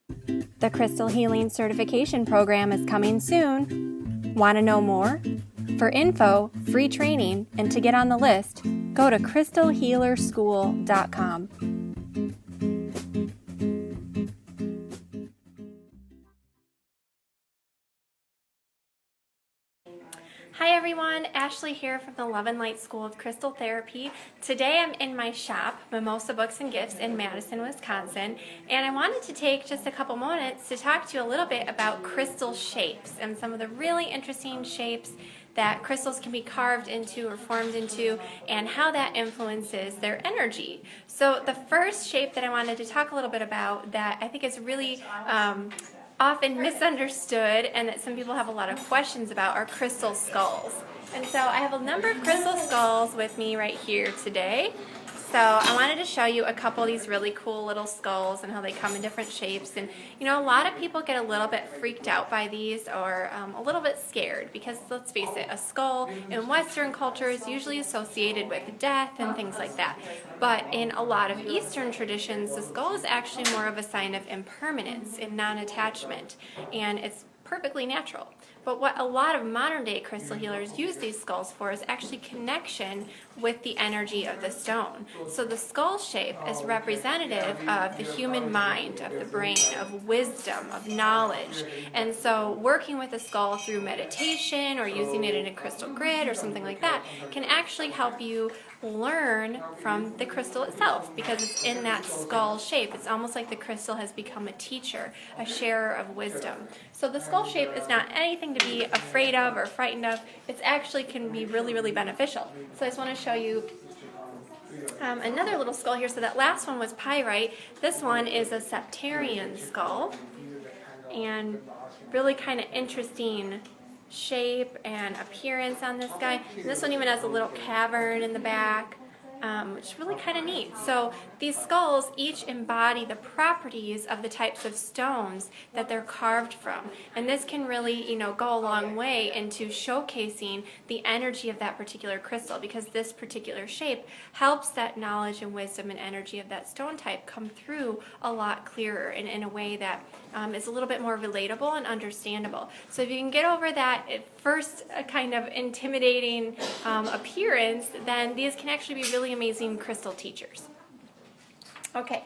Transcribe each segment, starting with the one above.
The Crystal Healing Certification Program is coming soon. Want to know more? For info, free training, and to get on the list, go to crystalhealerschool.com. Hi everyone, Ashley here from the Love and Light School of Crystal Therapy. Today I'm in my shop, Mimosa Books and Gifts in Madison, Wisconsin, and I wanted to take just a couple moments to talk to you a little bit about crystal shapes and some of the really interesting shapes that crystals can be carved into or formed into and how that influences their energy. So the first shape that I wanted to talk a little bit about that I think is really often misunderstood and that some people have a lot of questions about are crystal skulls. And so I have a number of crystal skulls with me right here today. So I wanted to show you a couple of these really cool little skulls and how they come in different shapes. And you know, a lot of people get a little bit freaked out by these or a little bit scared because let's face it, a skull in Western culture is usually associated with death and things like that. But in a lot of Eastern traditions, the skull is actually more of a sign of impermanence and non-attachment, and it's perfectly natural. But what a lot of modern day crystal healers use these skulls for is actually connection with the energy of the stone. So the skull shape is representative of the human mind, of the brain, of wisdom, of knowledge. And so working with a skull through meditation or using it in a crystal grid or something like that can actually help you learn from the crystal itself because it's in that skull shape. It's almost like the crystal has become a teacher, a sharer of wisdom. So the skull shape is not anything to be afraid of or frightened of. It actually can be really, really beneficial. So I just want to show you another little skull here. So that last one was pyrite. This one is a septarian skull, and really kind of interesting shape and appearance on this guy. And this one even has a little cavern in the back, which is really kind of neat. So these skulls each embody the properties of the types of stones that they're carved from. And this can really, go a long way into showcasing the energy of that particular crystal, because this particular shape helps that knowledge and wisdom and energy of that stone type come through a lot clearer and in a way that is a little bit more relatable and understandable. So if you can get over that at first kind of intimidating appearance, then these can actually be really amazing crystal teachers. Okay,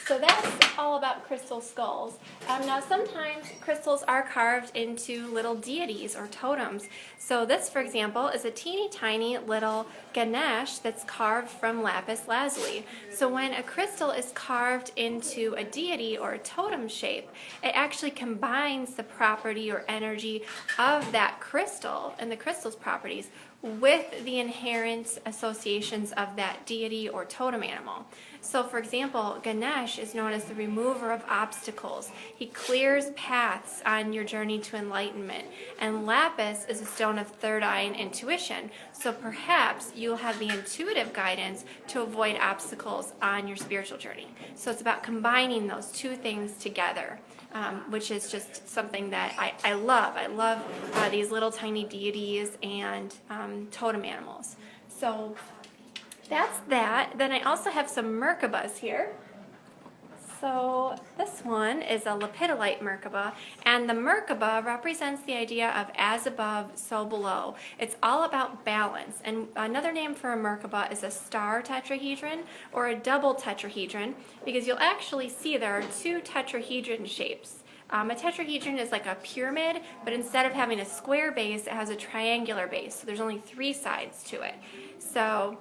so that's all about crystal skulls. Now sometimes crystals are carved into little deities or totems. So this, for example, is a teeny tiny little Ganesh that's carved from lapis lazuli. So when a crystal is carved into a deity or a totem shape, it actually combines the property or energy of that crystal and the crystal's properties with the inherent associations of that deity or totem animal. So for example, Ganesh is known as the remover of obstacles. He clears paths on your journey to enlightenment. And lapis is a stone of third eye and intuition. So perhaps you'll have the intuitive guidance to avoid obstacles on your spiritual journey. So it's about combining those two things together, which is just something that I love. I love these little tiny deities and totem animals. So that's that. Then I also have some Merkabahs here. So this one is a Lepidolite Merkabah, and the Merkabah represents the idea of as above, so below. It's all about balance, and another name for a Merkabah is a star tetrahedron or a double tetrahedron, because you'll actually see there are two tetrahedron shapes. A tetrahedron is like a pyramid, but instead of having a square base, it has a triangular base, so there's only three sides to it. So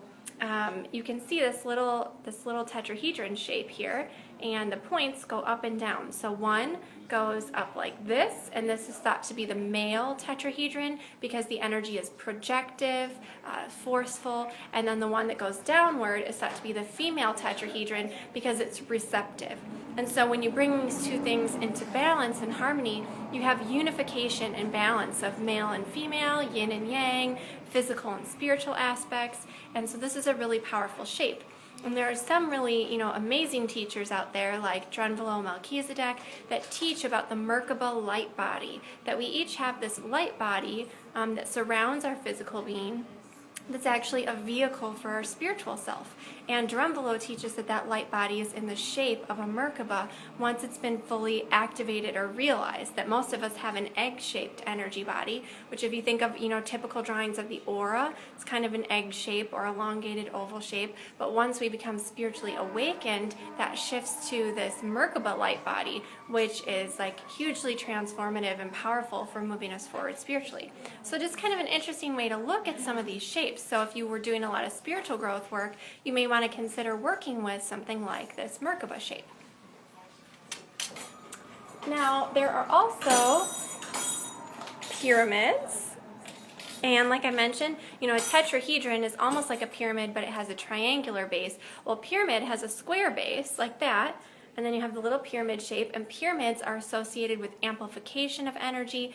you can see this little tetrahedron shape here, and the points go up and down. So one goes up like this, and this is thought to be the male tetrahedron because the energy is projective, forceful, and then the one that goes downward is thought to be the female tetrahedron because it's receptive. And so when you bring these two things into balance and harmony, you have unification and balance of male and female, yin and yang, physical and spiritual aspects, and so this is a really powerful shape. And there are some really, amazing teachers out there like Drunvalo Melchizedek that teach about the Merkabah light body, that we each have this light body that surrounds our physical being, that's actually a vehicle for our spiritual self. And Drumbelow teaches that that light body is in the shape of a Merkabah once it's been fully activated or realized. That most of us have an egg-shaped energy body, which if you think of, typical drawings of the aura, it's kind of an egg shape or elongated oval shape. But once we become spiritually awakened, that shifts to this Merkabah light body, which is like hugely transformative and powerful for moving us forward spiritually. So just kind of an interesting way to look at some of these shapes. So if you were doing a lot of spiritual growth work, you may want to consider working with something like this Merkabah shape. Now, there are also pyramids. And like I mentioned, a tetrahedron is almost like a pyramid, but it has a triangular base. Well, a pyramid has a square base like that, and then you have the little pyramid shape, and pyramids are associated with amplification of energy,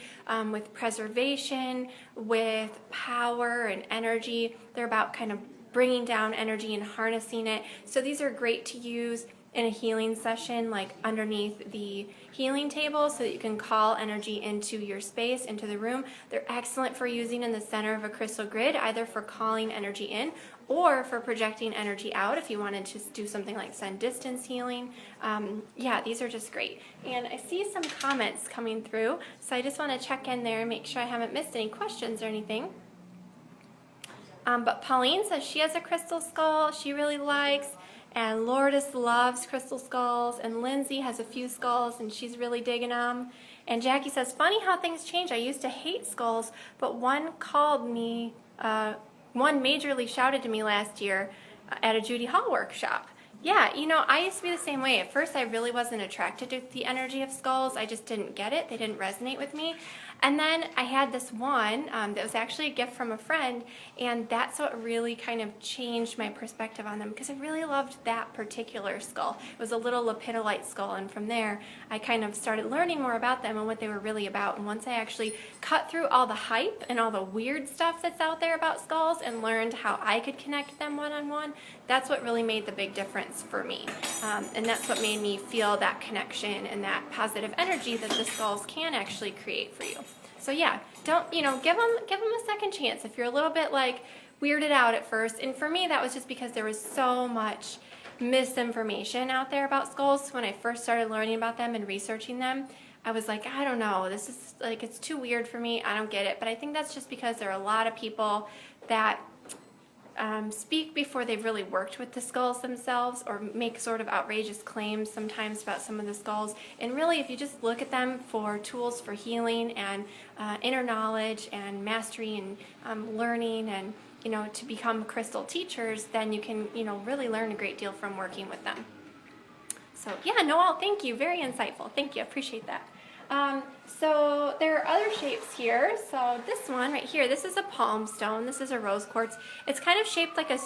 with preservation, with power and energy. They're about kind of bringing down energy and harnessing it. So these are great to use in a healing session, like underneath the healing table, so that you can call energy into your space, into the room. They're excellent for using in the center of a crystal grid, either for calling energy in or for projecting energy out if you wanted to do something like send distance healing. Yeah, these are just great. And I see some comments coming through, so I just want to check in there and make sure I haven't missed any questions or anything. But Pauline says she has a crystal skull she really likes, and Lourdes loves crystal skulls, and Lindsay has a few skulls and she's really digging them. And Jackie says, funny how things change. I used to hate skulls, but one majorly shouted to me last year at a Judy Hall workshop. Yeah, I used to be the same way. At first, I really wasn't attracted to the energy of skulls. I just didn't get it. They didn't resonate with me. And then I had this one that was actually a gift from a friend, and that's what really kind of changed my perspective on them, because I really loved that particular skull. It was a little lepidolite skull, and from there, I kind of started learning more about them and what they were really about. And once I actually cut through all the hype and all the weird stuff that's out there about skulls and learned how I could connect them one-on-one, that's what really made the big difference for me. And that's what made me feel that connection and that positive energy that the skulls can actually create for you. So yeah, don't, give them a second chance if you're a little bit like weirded out at first. And for me, that was just because there was so much misinformation out there about skulls. When I first started learning about them and researching them, I was like, I don't know, this is like, it's too weird for me. I don't get it. But I think that's just because there are a lot of people that speak before they've really worked with the skulls themselves, or make sort of outrageous claims sometimes about some of the skulls. And really, if you just look at them for tools for healing and inner knowledge and mastery and learning and, to become crystal teachers, then you can, really learn a great deal from working with them. So yeah, Noel, thank you. Very insightful. Thank you. I appreciate that. So there are other shapes here. So this one right here, this is a palm stone. This is a rose quartz. It's kind of shaped like a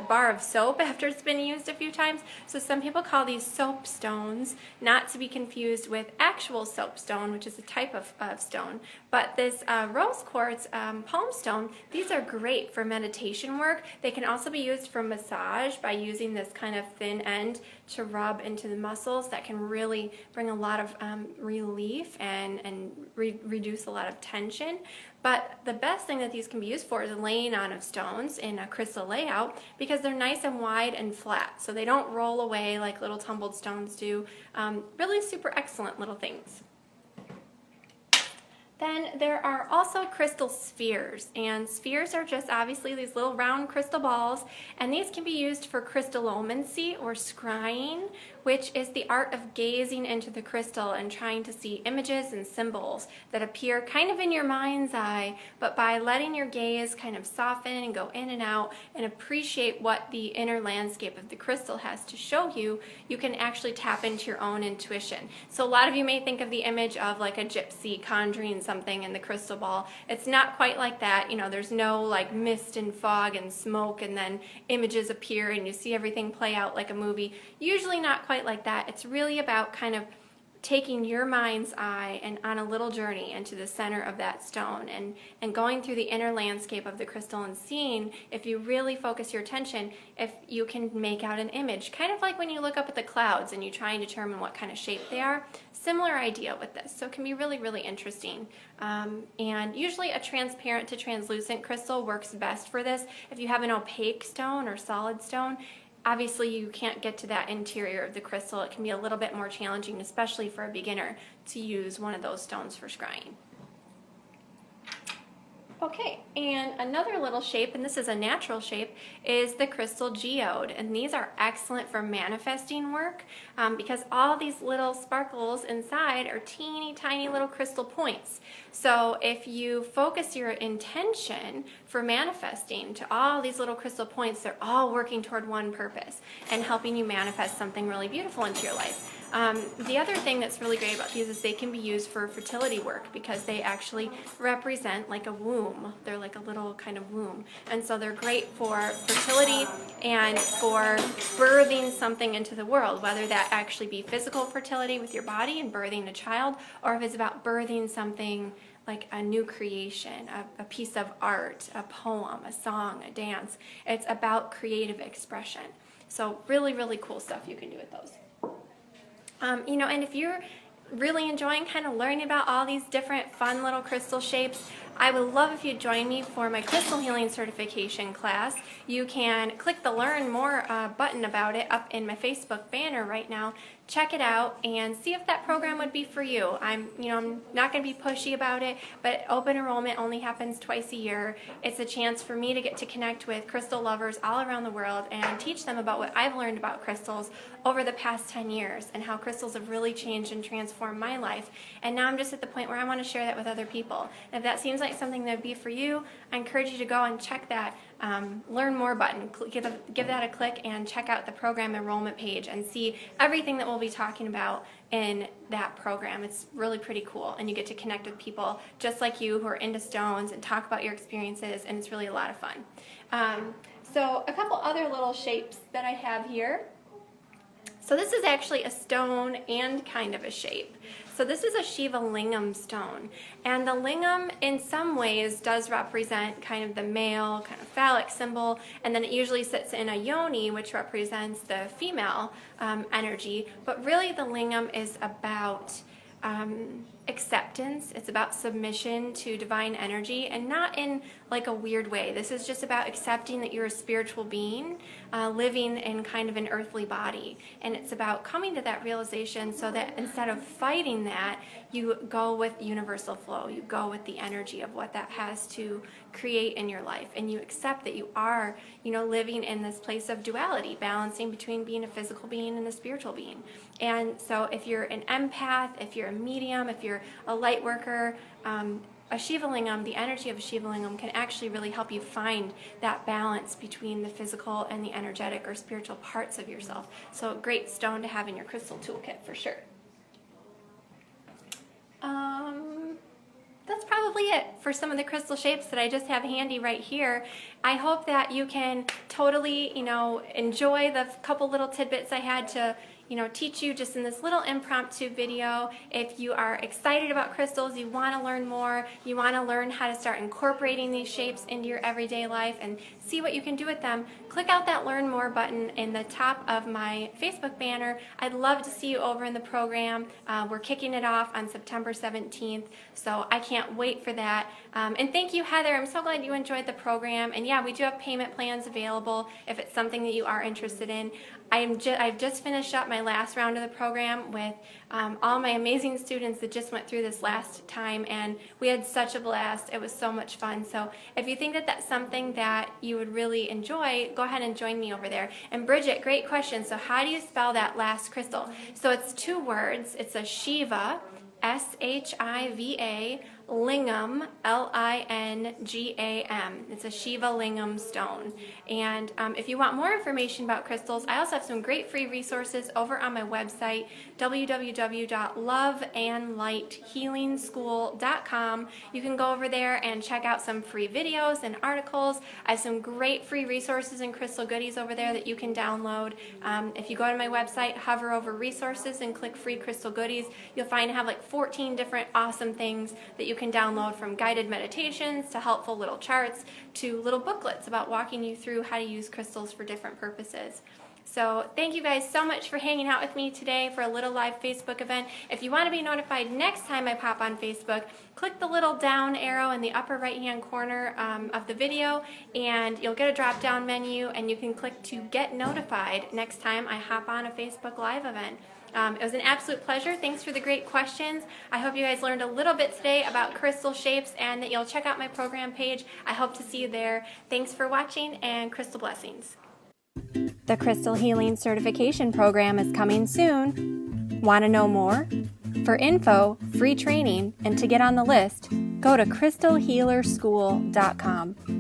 bar of soap after it's been used a few times. So some people call these soap stones, not to be confused with actual soapstone, which is a type of stone. But this rose quartz palm stone, these are great for meditation work. They can also be used for massage by using this kind of thin end to rub into the muscles. That can really bring a lot of relief and reduce a lot of tension. But the best thing that these can be used for is laying on of stones in a crystal layout, because they're nice and wide and flat, so they don't roll away like little tumbled stones do. Really super excellent little things. Then there are also crystal spheres, and spheres are just obviously these little round crystal balls, and these can be used for crystallomancy or scrying, which is the art of gazing into the crystal and trying to see images and symbols that appear kind of in your mind's eye, but by letting your gaze kind of soften and go in and out and appreciate what the inner landscape of the crystal has to show you, you can actually tap into your own intuition. So a lot of you may think of the image of like a gypsy conjuring something in the crystal ball. It's not quite like that. There's no like mist and fog and smoke and then images appear and you see everything play out like a movie. Usually not quite like that. It's really about kind of taking your mind's eye and on a little journey into the center of that stone and going through the inner landscape of the crystal and seeing, if you really focus your attention, if you can make out an image. Kind of like when you look up at the clouds and you try and determine what kind of shape they are. Similar idea with this. So it can be really, really interesting. And usually a transparent to translucent crystal works best for this. If you have an opaque stone or solid stone, obviously you can't get to that interior of the crystal. It can be a little bit more challenging, especially for a beginner, to use one of those stones for scrying. Okay, and another little shape, and this is a natural shape, is the Crystal Geode. And these are excellent for manifesting work because all these little sparkles inside are teeny tiny little crystal points. So if you focus your intention for manifesting to all these little crystal points, they're all working toward one purpose and helping you manifest something really beautiful into your life. The other thing that's really great about these is they can be used for fertility work because they actually represent like a womb. They're like a little kind of womb. And so they're great for fertility and for birthing something into the world, whether that actually be physical fertility with your body and birthing a child, or if it's about birthing something like a new creation, a piece of art, a poem, a song, a dance. It's about creative expression. So really, really cool stuff you can do with those. And if you're really enjoying kind of learning about all these different fun little crystal shapes, I would love if you'd join me for my Crystal Healing Certification class. You can click the Learn More button about it up in my Facebook banner right now. Check it out and see if that program would be for you. I'm not going to be pushy about it, but open enrollment only happens twice a year. It's a chance for me to get to connect with crystal lovers all around the world and teach them about what I've learned about crystals over the past 10 years and how crystals have really changed and transformed my life. And now I'm just at the point where I want to share that with other people. And if that seems like something that would be for you, I encourage you to go and check that Learn More button. Give that a click and check out the program enrollment page and see everything that we'll be talking about in that program. It's really pretty cool, and you get to connect with people just like you who are into stones and talk about your experiences, and it's really a lot of fun. So a couple other little shapes that I have here. So this is actually a stone and kind of a shape. So this is a Shiva Lingam stone, and the lingam in some ways does represent kind of the male, kind of phallic symbol, and then it usually sits in a yoni, which represents the female energy, but really the lingam is about acceptance. It's about submission to divine energy, and not in like a weird way. This is just about accepting that you're a spiritual being living in kind of an earthly body, and it's about coming to that realization so that instead of fighting that, you go with universal flow. You go with the energy of what that has to create in your life, and you accept that you are, living in this place of duality, balancing between being a physical being and a spiritual being. And so if you're an empath, if you're a medium, if you're a light worker, a Shiva Lingam, the energy of a Shiva Lingam can actually really help you find that balance between the physical and the energetic or spiritual parts of yourself. So a great stone to have in your crystal toolkit for sure. That's probably it for some of the crystal shapes that I just have handy right here. I hope that you can totally, enjoy the couple little tidbits I had to teach you just in this little impromptu video. If you are excited about crystals, you want to learn more, you want to learn how to start incorporating these shapes into your everyday life and see what you can do with them, click out that Learn More button in the top of my Facebook banner. I'd love to see you over in the program. We're kicking it off on September 17th, so I can't wait for that. And thank you, Heather. I'm so glad you enjoyed the program. And yeah, we do have payment plans available if it's something that you are interested in. I've just finished up my last round of the program with all my amazing students that just went through this last time, and we had such a blast. It was so much fun. So if you think that that's something that you would really enjoy, go ahead and join me over there. And Bridget, great question. So how do you spell that last crystal? So it's 2 words. It's a Shiva, S-H-I-V-A, Lingam, L-I-N-G-A-M. It's a Shiva Lingam stone. And if you want more information about crystals, I also have some great free resources over on my website, www.loveandlighthealingschool.com. You can go over there and check out some free videos and articles. I have some great free resources and crystal goodies over there that you can download. If you go to my website, hover over resources and click free crystal goodies, you'll find I have like 14 different awesome things that you can download, from guided meditations to helpful little charts to little booklets about walking you through how to use crystals for different purposes. So thank you guys so much for hanging out with me today for a little live Facebook event. If you want to be notified next time I pop on Facebook, click the little down arrow in the upper right hand corner of the video, and you'll get a drop down menu, and you can click to get notified next time I hop on a Facebook live event. It was an absolute pleasure. Thanks for the great questions. I hope you guys learned a little bit today about crystal shapes and that you'll check out my program page. I hope to see you there. Thanks for watching, and crystal blessings. The Crystal Healing Certification Program is coming soon. Want to know more? For info, free training, and to get on the list, go to crystalhealerschool.com.